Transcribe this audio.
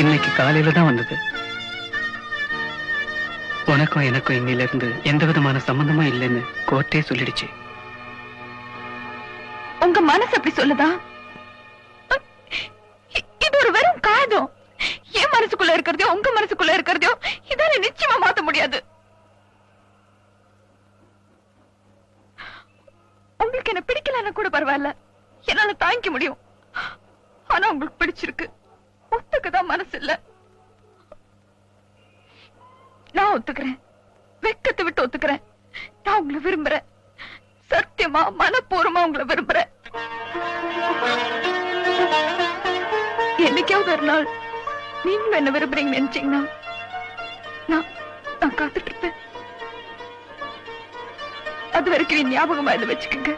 இன்னைக்கு காலையில தான் வந்தது. உனக்கும் எனக்கும் இன்னில இருந்து எந்த விதமான சம்பந்தமும் இல்லைன்னு கோர்ட்டே சொல்லிடுச்சு. உங்க மனசு அப்படி சொல்லுதா? இது ஒரு வெறும் காதம். என் மனசுக்குள்ள இருக்கிறதையோ உங்க மனசுக்குள்ள இருக்கிறதையோ இதால நிச்சயமா மாத்த முடியாது. உங்களுக்கு என்ன பிடிக்கலன்னா கூட பரவாயில்ல, என்னால தாங்கிக்க முடியும். ஆனா உங்களுக்கு பிடிச்சிருக்கு, ஒத்துக்கதான் மனசு இல்ல. நான் ஒத்துக்கிறேன், வெக்கத்தை விட்டு ஒத்துக்கிறேன். நான் உங்களை விரும்புறேன், சத்தியமா மனப்பூர்வமா உங்களை விரும்புறேன். என்னைக்காவது ஒரு நாள் நீங்களும் என்ன விரும்புறீங்கன்னு நினைச்சீங்கன்னா நான் காத்துட்டு இருப்பேன். அது வரைக்கும் ஞாபகமா இதை வச்சுக்கோங்க.